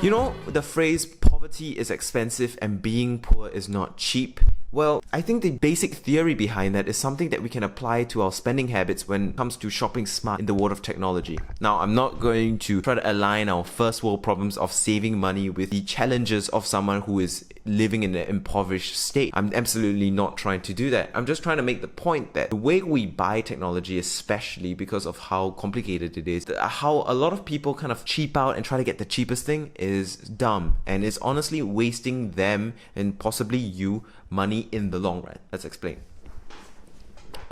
You know the phrase poverty is expensive and being poor is not cheap? Well, I think the basic theory behind that is something that we can apply to our spending habits when it comes to shopping smart in the world of technology. Now, I'm not going to try to align our first world problems of saving money with the challenges of someone who is living in an impoverished state. I'm absolutely not trying to do that. I'm just trying to make the point that the way we buy technology, especially because of how complicated it is, how a lot of people kind of cheap out and try to get the cheapest thing is dumb and is honestly wasting them and possibly you money in the long run. Let's explain.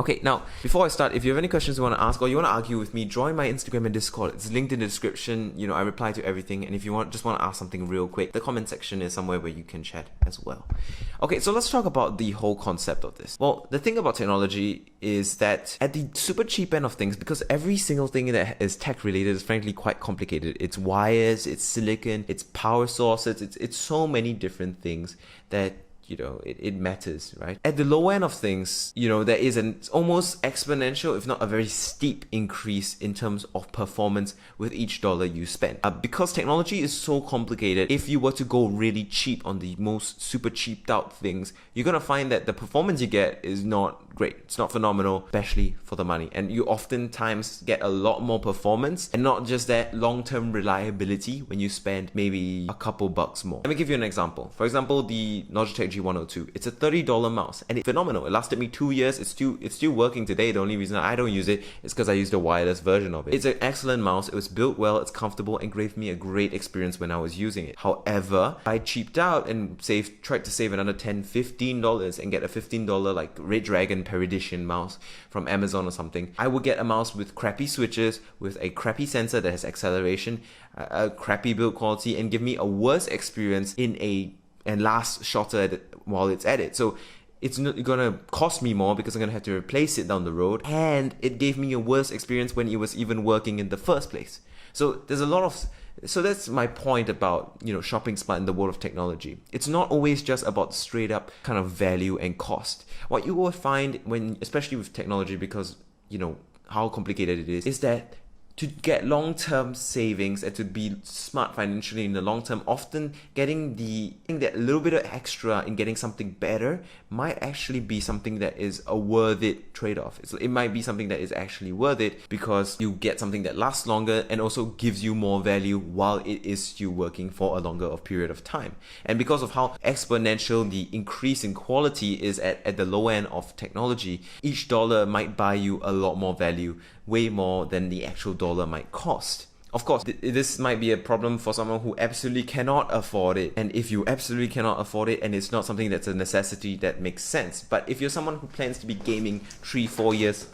Okay, now, before I start, if you have any questions you want to ask or you want to argue with me, join my Instagram and Discord. It's linked in the description. You know, I reply to everything. And if you just want to ask something real quick, the comment section is somewhere where you can chat as well. Okay, so let's talk about the whole concept of this. Well, the thing about technology is that at the super cheap end of things, because every single thing that is tech related is frankly quite complicated. It's wires, it's silicon, it's power sources, it's so many different things that it matters, right? At the low end of things, there is an almost exponential, if not a very steep increase in terms of performance with each dollar you spend. Because technology is so complicated, if you were to go really cheap on the most super cheaped out things, you're going to find that the performance you get is not great. It's not phenomenal, especially for the money. And you oftentimes get a lot more performance and not just that long-term reliability when you spend maybe a couple bucks more. Let me give you an example. For example, the Logitech G102. It's a $30 mouse and it's phenomenal. It lasted me 2 years. It's still working today. The only reason I don't use it is because I use the wireless version of it. It's an excellent mouse. It was built well, it's comfortable, and gave me a great experience when I was using it. However, I cheaped out and tried to save another $10, $15 and get a $15 like Red Dragon Peridition mouse from Amazon or something. I would get a mouse with crappy switches, with a crappy sensor that has acceleration, a crappy build quality, and give me a worse experience and last shorter while it's at it. So it's not gonna cost me more because I'm gonna have to replace it down the road, and it gave me a worse experience when it was even working in the first place. So that's my point about shopping smart in the world of technology. It's not always just about straight up kind of value and cost. What you will find especially with technology, because how complicated it is that to get long-term savings and to be smart financially in the long term, often getting that little bit of extra in getting something better might actually be something that is a worth it trade-off. It might be something that is actually worth it because you get something that lasts longer and also gives you more value while it is still working for a longer period of time. And because of how exponential the increase in quality is at the low end of technology, each dollar might buy you a lot more value, way more than the actual dollar might cost. Of course, this might be a problem for someone who absolutely cannot afford it. And if you absolutely cannot afford it and it's not something that's a necessity, that makes sense. But if you're someone who plans to be gaming 3-4 years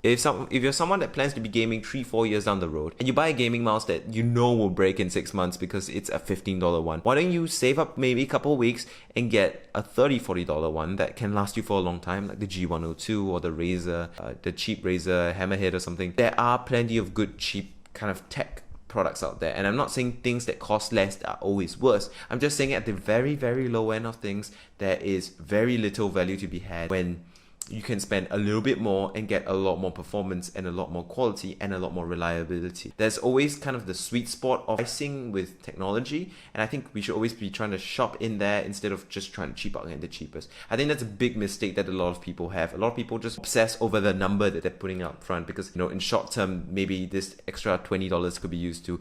if you're someone that plans to be gaming 3-4 years down the road and you buy a gaming mouse that will break in 6 months because it's a $15 one, why don't you save up maybe a couple of weeks and get a $30-$40 one that can last you for a long time, like the G102 or the Razer, the cheap Razer Hammerhead or something. There are plenty of good cheap kind of tech products out there, and I'm not saying things that cost less are always worse. I'm just saying at the very, very low end of things, there is very little value to be had when you can spend a little bit more and get a lot more performance and a lot more quality and a lot more reliability. There's always kind of the sweet spot of pricing with technology, and I think we should always be trying to shop in there instead of just trying to cheap out and get the cheapest. I think that's a big mistake that a lot of people have. A lot of people just obsess over the number that they're putting out front because in short term, maybe this extra $20 could be used to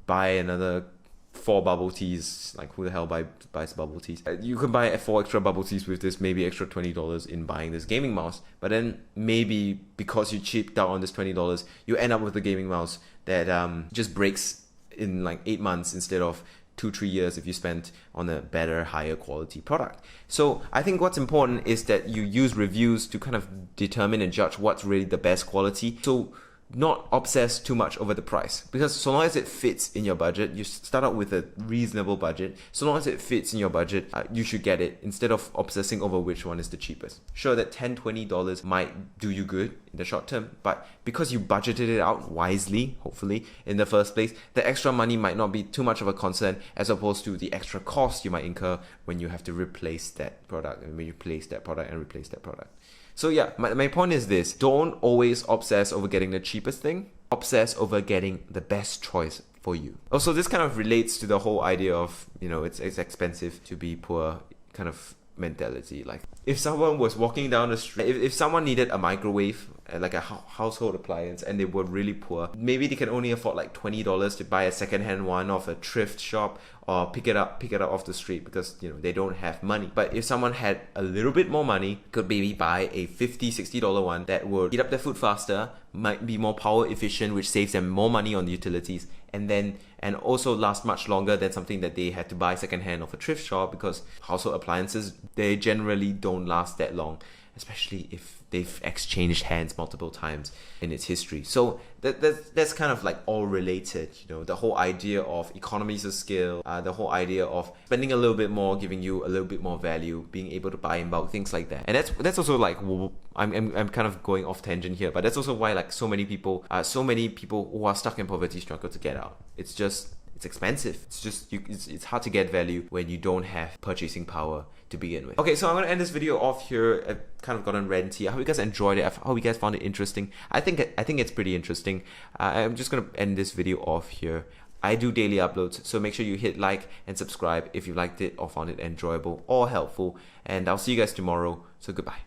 buy another 4 bubble teas. Like, who the hell buys bubble teas? You can buy 4 extra bubble teas with this maybe extra $20 in buying this gaming mouse, but then maybe because you cheaped out on this $20, you end up with a gaming mouse that just breaks in like 8 months instead of 2-3 years if you spent on a better, higher quality product. So I think what's important is that you use reviews to kind of determine and judge what's really the best quality. So not obsess too much over the price, because so long as it fits in your budget, you start out with a reasonable budget. So long as it fits in your budget, you should get it instead of obsessing over which one is the cheapest. Sure, that $10-$20 might do you good in the short term, but because you budgeted it out wisely, hopefully in the first place, the extra money might not be too much of a concern as opposed to the extra cost you might incur when you have to replace that product and when you replace that product. So yeah, my point is this: don't always obsess over getting the cheapest thing. Obsess over getting the best choice for you. Also, this kind of relates to the whole idea of, it's expensive to be poor kind of mentality. Like, if someone was walking down the street, if someone needed a microwave, like a household appliance, and they were really poor, maybe they can only afford like $20 to buy a second-hand one off a thrift shop, or pick it up off the street, because they don't have money. But if someone had a little bit more money, could maybe buy a $50-$60 one that would heat up their food faster, might be more power efficient, which saves them more money on utilities, and also last much longer than something that they had to buy secondhand off a thrift shop, because household appliances, they generally don't last that long, especially if they've exchanged hands multiple times in its history. So that's kind of like all related, the whole idea of economies of scale, the whole idea of spending a little bit more, giving you a little bit more value, being able to buy in bulk, things like that. And that's also like, I'm kind of going off tangent here, but that's also why like so many people who are stuck in poverty struggle to get out. It's expensive. It's hard to get value when you don't have purchasing power to begin with. Okay, so I'm gonna end this video off here. I've kind of gotten ranty. I hope you guys enjoyed it. I hope you guys found it interesting. I think it's pretty interesting. I'm just gonna end this video off here. I do daily uploads, so make sure you hit like and subscribe if you liked it or found it enjoyable or helpful. And I'll see you guys tomorrow. So goodbye.